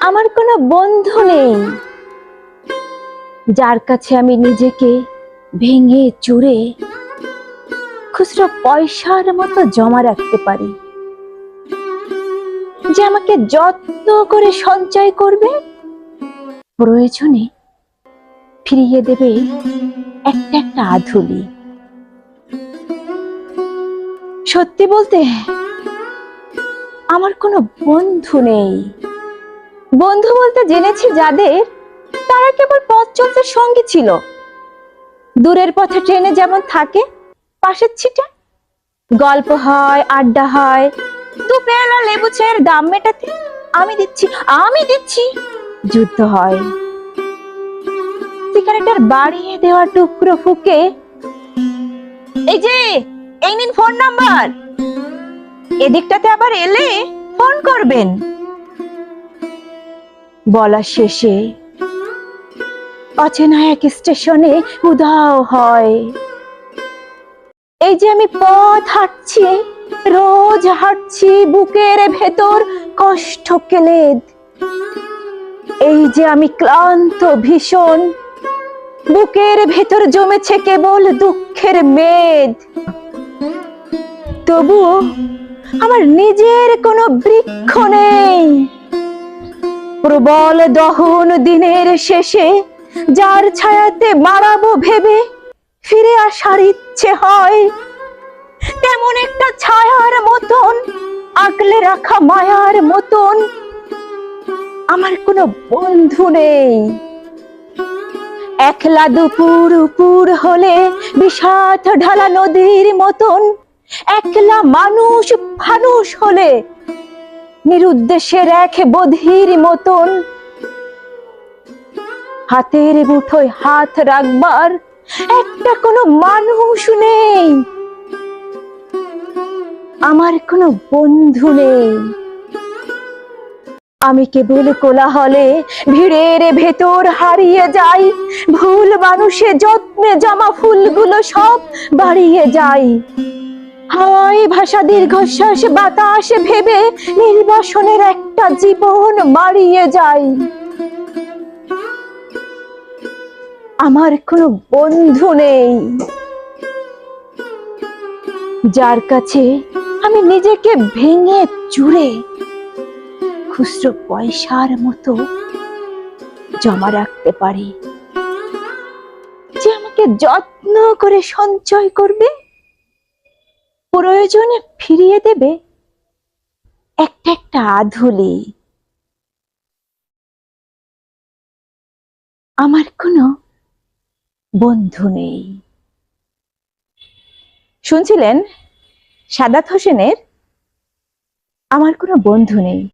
আমার কোনো বন্ধু নেই যার কাছে আমি নিজেকে ভেঙে চুরে খুচরো পয়সার মতো জমা রাখতে পারি, যে আমাকে যত্ন করে সঞ্চয় করবে, প্রয়োজনে ফিরিয়ে দেবে একটা একটা আধুলি। সত্যি বলতে আমার কোনো বন্ধু নেই। বন্ধু বলতে জেনেছি যাদের, তারা কেবল পথ চলতে সঙ্গী ছিল। দূরের পথে ট্রেনে যেমন থাকে পাশের ছিটে, গল্প হয়, আড্ডা হয়, দু পেয়ালা লেবু চায়ের দাম মেটাতে আমি দিচ্ছি যুদ্ধ হয়। সিগারেটের বাড়িয়ে দেওয়া টুকরো ফুকে, এই যে এই নিন ফোন নাম্বার, এদিকটাতে আবার এলে ফোন করবেন, বলা শেষে অচেনা এক স্টেশনে উধাও হয়। এই যে আমি পথ হাঁটছি, রোজ হাঁটছি, বুকের ভেতর কষ্ট কেলেদ। এই যে আমি ক্লান্ত ভীষণ, বুকের ভেতর জমেছে কেবল দুঃখের মেদ। তবু আমার নিজের কোনো বৃক্ষ নেই। প্রবল দহন দিনের শেষে যার ছায়াতে মারাবো ভেবে ফিরে আসার ইচ্ছে হয়, তেমন একটা ছায়ার মতন, আগলে রাখা মায়ার মতন আমার কোনো বন্ধু নেই। একলা দুপুর উপুর হলে বিষাদ ঢালা নদীর মতন, একলা মানুষ ফানুষ হলে নিরুদ্দেশের এক বধির মতন, হাতের মুঠোয় হাত রাখবার একটা কোনো মানুষ নেই। আমার কোনো বন্ধু নেই। আমি কেবল কোলাহলে ভিড়ের ভেতর হারিয়ে যাই, ভুল মানুষে যত্নে জমা ফুলগুলো সব বাড়িয়ে যাই। হাওয়ায় ভাষা দীর্ঘশ্বাস বাতাস ভেবে নির্বাসনের একটা জীবন মারিয়ে যাই। আমার কোনো বন্ধু নেই যার কাছে আমি নিজেকে ভেঙে চুরে খুচরো পয়সার মতো জমা রাখতে পারি, যে আমাকে যত্ন করে সঞ্চয় করবে, প্রয়োজনে ফিরিয়ে দেবে একটা একটা আধুলি। আমার কোনো বন্ধু নেই। শুনছিলেন সাদাত হোসেনের আমার কোনো বন্ধু নেই।